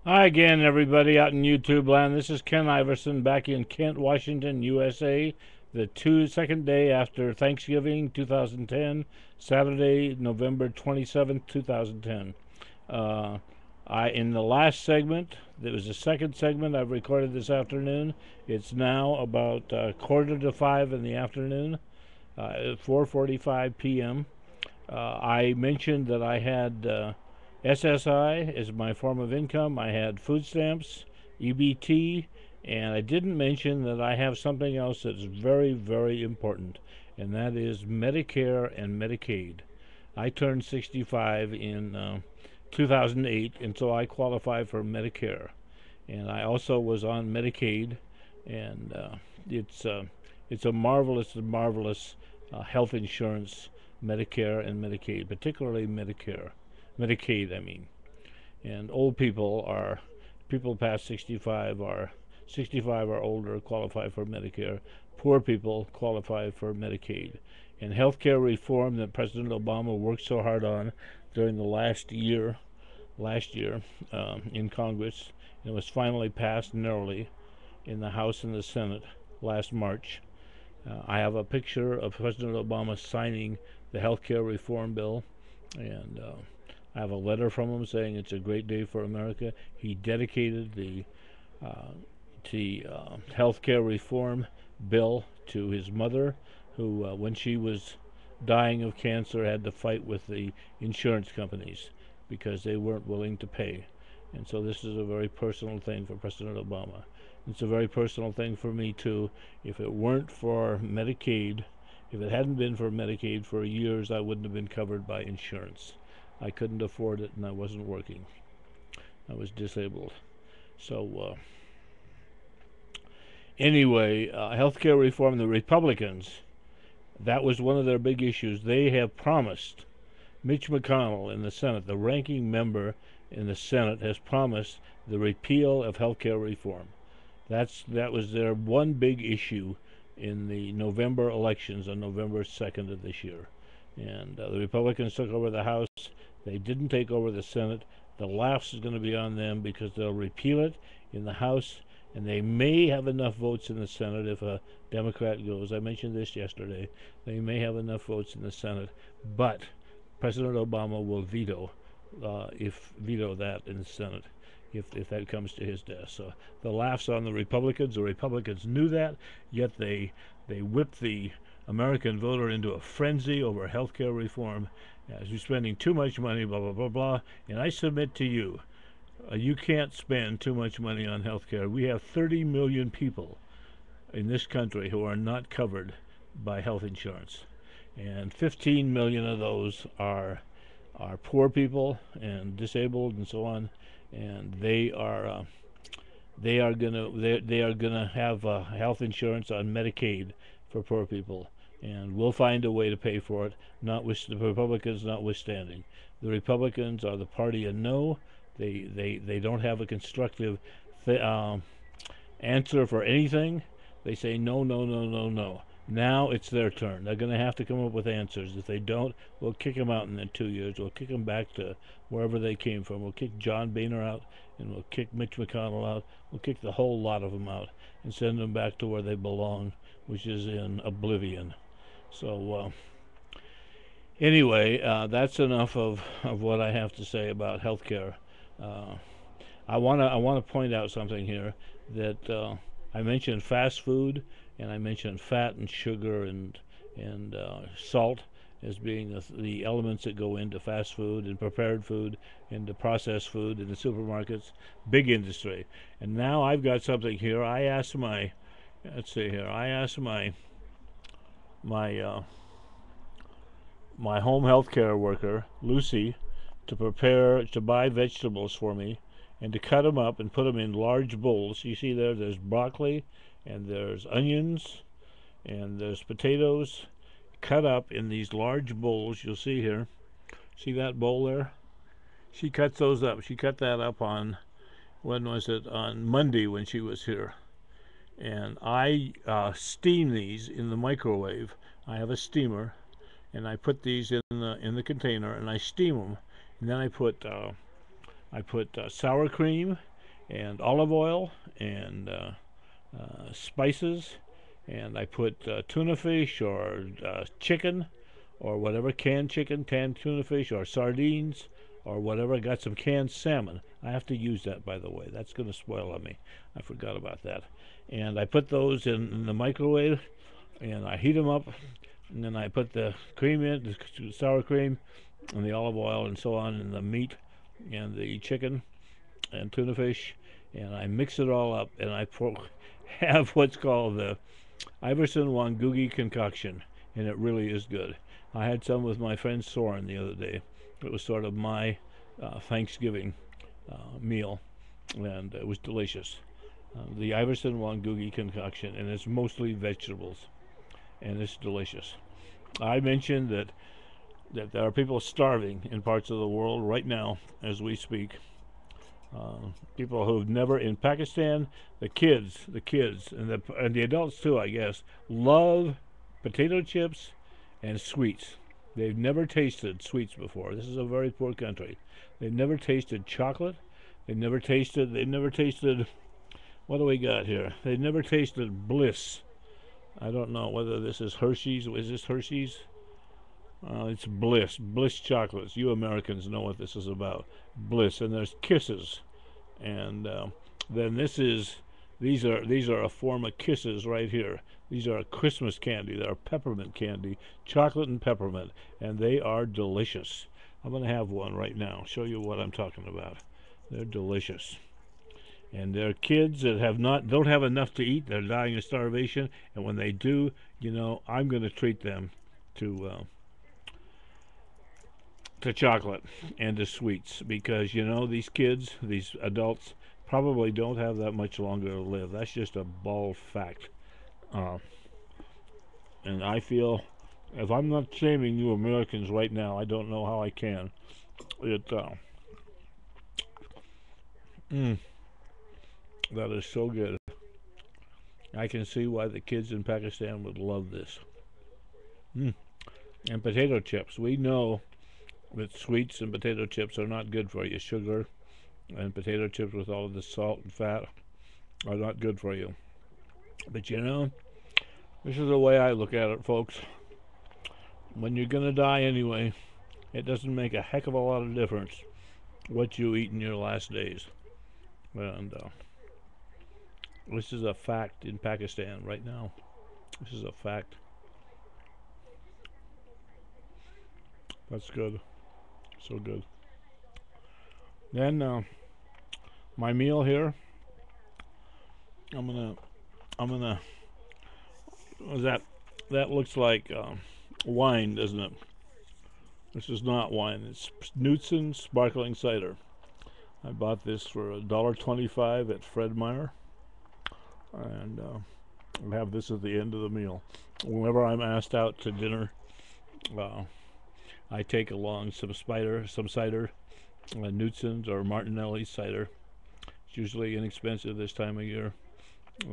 Hi again, everybody out in YouTube land. This is Ken Iverson back in Kent, Washington, USA. The second day after Thanksgiving 2010, Saturday, November 27th, 2010. Uh, in the last segment, there was the second segment I've recorded this afternoon. It's now about quarter to 5 in the afternoon, 4:45 p.m. I mentioned that I had SSI as my form of income. I had food stamps, EBT, and I didn't mention that I have something else that's very, very important, and that is Medicare and Medicaid. I turned 65 in 2008, and so I qualify for Medicare. And I also was on Medicaid, and it's uh, it's a marvelous health insurance, Medicare and Medicaid, particularly Medicaid, I mean. And old people past 65 or older qualify for Medicare. Poor people qualify for Medicaid. And healthcare reform that President Obama worked so hard on during the last year in Congress, and it was finally passed narrowly in the House and the Senate last March. I have a picture of President Obama signing the healthcare reform bill, and I have a letter from him saying it's a great day for America. He dedicated uh, the healthcare reform bill to his mother, who, when she was dying of cancer, had to fight with the insurance companies because they weren't willing to pay. And so this is a very personal thing for President Obama. It's a very personal thing for me too. If it weren't for Medicaid, if it hadn't been for Medicaid for years, I wouldn't have been covered by insurance. I couldn't afford it, and I wasn't working. I was disabled. So anyway, healthcare reform, the Republicans, that was one of their big issues. They have promised, Mitch McConnell in the Senate, the ranking member in the Senate, has promised the repeal of healthcare reform. That was their one big issue in the November elections on November 2nd of this year. And the Republicans took over the House. They didn't take over the Senate. The laughs is going to be on them because they'll repeal it in the House, and they may have enough votes in the Senate if a Democrat goes. I mentioned this yesterday. They may have enough votes in the Senate, but President Obama will veto that in the Senate if that comes to his desk. So the laughs on the Republicans. The Republicans knew that, yet they whipped the American voter into a frenzy over health care reform. As you're spending too much money, blah, blah, blah, blah. And I submit to you, you can't spend too much money on health care. We have 30 million people in this country who are not covered by health insurance. And 15 million of those are poor people and disabled and so on. And they are gonna have health insurance on Medicaid for poor people, and we'll find a way to pay for it. The Republicans notwithstanding, the Republicans are the party of no. They don't have a constructive answer for anything. They say no, no, no, no, no. Now it's their turn. They're going to have to come up with answers. If they don't, we'll kick them out in 2 years. We'll kick them back to wherever they came from. We'll kick John Boehner out, and we'll kick Mitch McConnell out. We'll kick the whole lot of them out and send them back to where they belong, which is in oblivion. So anyway, that's enough of what I have to say about healthcare. Uh, I wanna point out something here that I mentioned fast food, and I mentioned fat and sugar and salt as being the elements that go into fast food and prepared food, into processed food in the supermarkets, big industry. And now I've got something here. I asked my let's see here. I asked my my home health care worker, Lucy, to buy vegetables for me and to cut them up and put them in large bowls. You see there's broccoli and there's onions and there's potatoes cut up in these large bowls. You'll see here. See that bowl there? She cuts those up. She cut that up on, when was it? On Monday when she was here. And I steam these in the microwave. I have a steamer, and I put these in the container and I steam them. And then I put sour cream and olive oil and spices, and I put tuna fish or chicken or whatever, canned chicken, canned tuna fish, or sardines, or whatever. I got some canned salmon. I have to use that, by the way. That's going to spoil on me. I forgot about that. And I put those in the microwave, and I heat them up, and then I put the cream in, the sour cream, and the olive oil, and so on, and the meat, and the chicken, and tuna fish, and I mix it all up, and I have what's called the Iverson Wangugi concoction, and it really is good. I had some with my friend Soren the other day. It was sort of my Thanksgiving meal, and it was delicious. The Iverson Wangugi concoction, and it's mostly vegetables, and it's delicious. I mentioned that there are people starving in parts of the world right now as we speak. People who've never, in Pakistan, the kids, and the adults too, I guess, love potato chips and sweets. They've never tasted sweets before. This is a very poor country. They've never tasted chocolate. They've never tasted, what do we got here? They've never tasted Bliss. I don't know whether this is Hershey's. Is this Hershey's? It's Bliss chocolates. You Americans know what this is about. Bliss, and there's Kisses, and then these are a form of Kisses right here. These are a Christmas candy. They're peppermint candy, chocolate and peppermint, and they are delicious. I'm going to have one right now. Show you what I'm talking about. They're delicious. And they're kids that don't have enough to eat. They're dying of starvation, and when they do, I'm going to treat them to chocolate and to sweets, because these kids, these adults, probably don't have that much longer to live. That's just a bald fact. And I feel, if I'm not shaming you Americans right now, I don't know how I can. That is so good. I can see why the kids in Pakistan would love this. And potato chips. We know that sweets and potato chips are not good for you. Sugar and potato chips with all of the salt and fat are not good for you. But this is the way I look at it, folks. When you're going to die anyway, it doesn't make a heck of a lot of difference what you eat in your last days. And this is a fact in Pakistan right now. This is a fact. That's good. So good. Then my meal here. I'm gonna. That looks like wine, doesn't it? This is not wine. It's Knudsen sparkling cider. I bought this for $1.25 at Fred Meyer, and I'll have this at the end of the meal. Whenever I'm asked out to dinner, I take along some cider, Knudsen's or Martinelli's cider. It's usually inexpensive this time of year,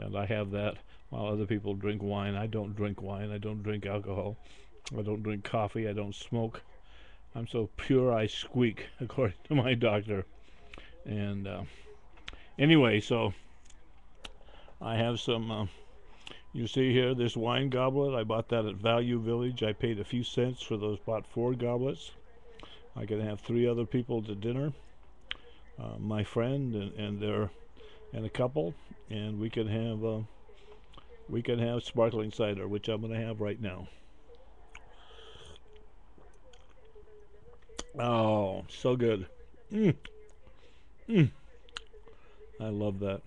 and I have that while other people drink wine. I don't drink wine. I don't drink alcohol. I don't drink coffee. I don't smoke. I'm so pure I squeak, according to my doctor. And anyway, so I have some, you see here, this wine goblet. I bought that at Value Village. I paid a few cents for those, bought 4 goblets. I can have 3 other people to dinner, my friend and a couple, and we can have sparkling cider, which I'm going to have right now. Oh, so good. I love that.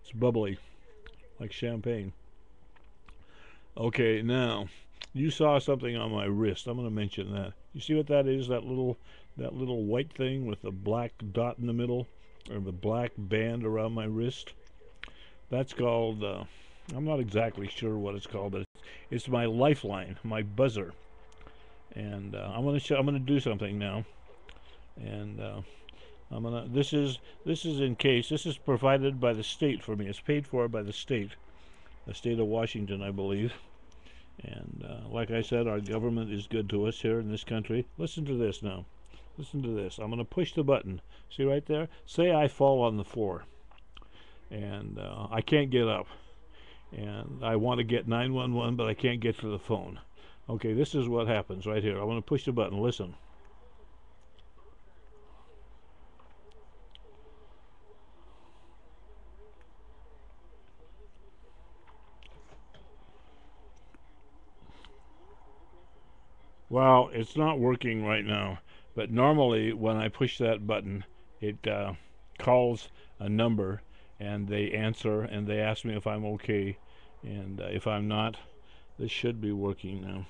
It's bubbly, like champagne. Okay, now you saw something on my wrist. I'm going to mention that. You see what that is? That little white thing with the black dot in the middle, or the black band around my wrist. That's called. I'm not exactly sure what it's called, but it's my lifeline, my buzzer. And I'm gonna do something now. And this is in case. This is provided by the state for me. It's paid for by the state of Washington, I believe. And like I said, our government is good to us here in this country. Listen to this now. Listen to this. I'm going to push the button. See right there? Say I fall on the floor and I can't get up, and I want to get 911, but I can't get to the phone. Okay, this is what happens right here. I'm going to push the button. Listen. Well, it's not working right now, but normally when I push that button, it calls a number, and they answer, and they ask me if I'm okay, and if I'm not, this should be working now.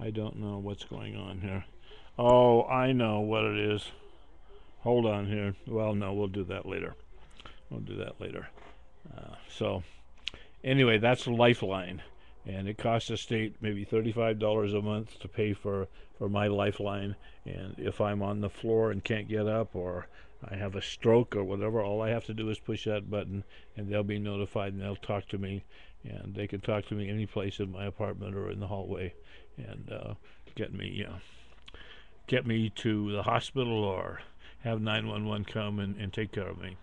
I don't know what's going on here. Oh, I know what it is. Hold on here. Well, no, we'll do that later. We'll do that later. So anyway, that's Lifeline, and it costs the state maybe $35 a month to pay for my Lifeline. And if I'm on the floor and can't get up, or I have a stroke or whatever, all I have to do is push that button, and they'll be notified, and they'll talk to me, and they can talk to me any place in my apartment or in the hallway, and get me to the hospital, or have 911 come and take care of me.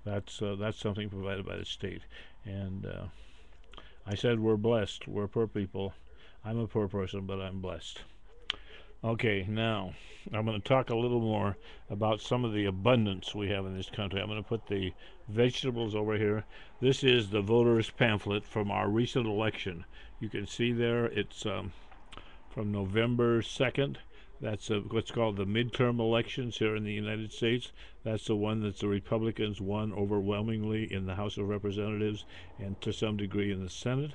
That's something provided by the state. And I said we're blessed. We're poor people. I'm a poor person, but I'm blessed. Okay, now I'm going to talk a little more about some of the abundance we have in this country. I'm going to put the vegetables over here. This is the voters' pamphlet from our recent election. You can see there it's from November 2nd. That's what's called the midterm elections here in the United States. That's the one that the Republicans won overwhelmingly in the House of Representatives and to some degree in the Senate.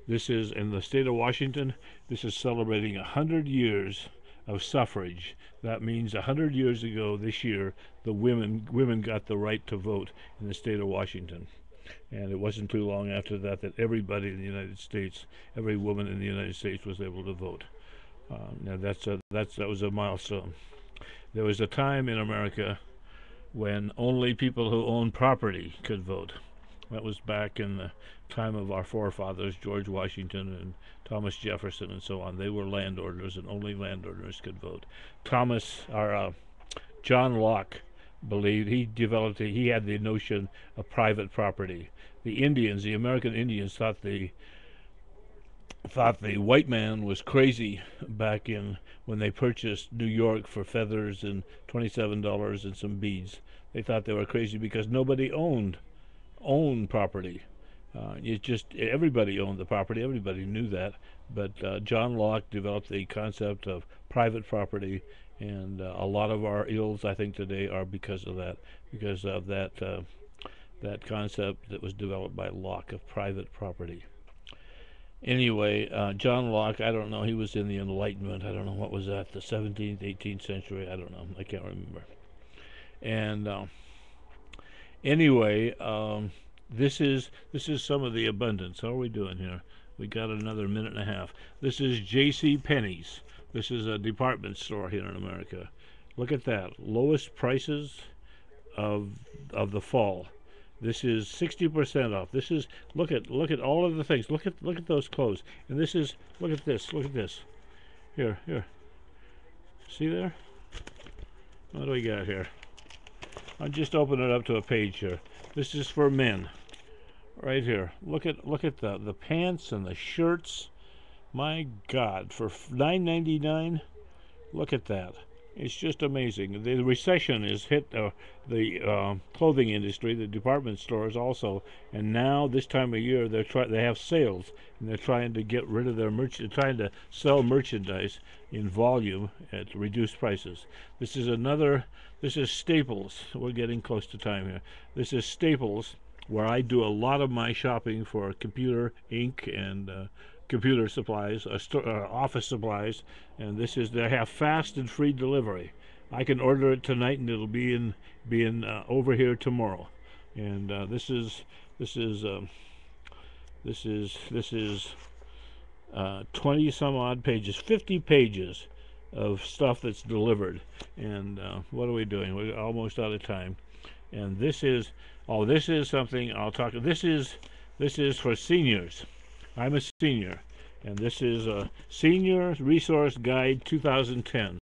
This is in the state of Washington. This is celebrating 100 years of suffrage. That means 100 years ago this year, the women got the right to vote in the state of Washington. And it wasn't too long after that that everybody in the United States, every woman in the United States was able to vote. Now that was a milestone. There was a time in America when only people who owned property could vote. That was back in the time of our forefathers, George Washington and Thomas Jefferson and so on. They were landowners, and only landowners could vote. John Locke believed, he had the notion of private property. The American Indians thought the white man was crazy back in when they purchased New York for feathers and $27 and some beads. They thought they were crazy because nobody owned property. Everybody owned the property. Everybody knew that. But John Locke developed the concept of private property, and a lot of our ills, I think, today are because of that concept that was developed by Locke of private property. Anyway, John Locke, I don't know, he was in the Enlightenment. I don't know, what was that, the 17th, 18th century? I don't know. I can't remember. And anyway, this is some of the abundance. How are we doing here? We got another minute and a half. This is J.C. Penney's. This is a department store here in America. Look at that. Lowest prices of the fall. This is 60% off. This is look at all of the things. Look at those clothes. And this is look at this. Here. See there? What do we got here? I'll just open it up to a page here. This is for men. Right here. Look at the pants and the shirts. My God, for $9.99. Look at that. It's just amazing. The recession has hit the clothing industry, the department stores also, and now this time of year they have sales, and they're trying to get rid of their trying to sell merchandise in volume at reduced prices. This is Staples. We're getting close to time here. This is Staples, where I do a lot of my shopping for computer ink and computer supplies, office supplies, and they have fast and free delivery. I can order it tonight, and it'll be in over here tomorrow. And this is 20 some odd pages, 50 pages of stuff that's delivered. And what are we doing? We're almost out of time. And this is something I'll talk. This is for seniors. I'm a senior, And this is a Senior Resource Guide 2010.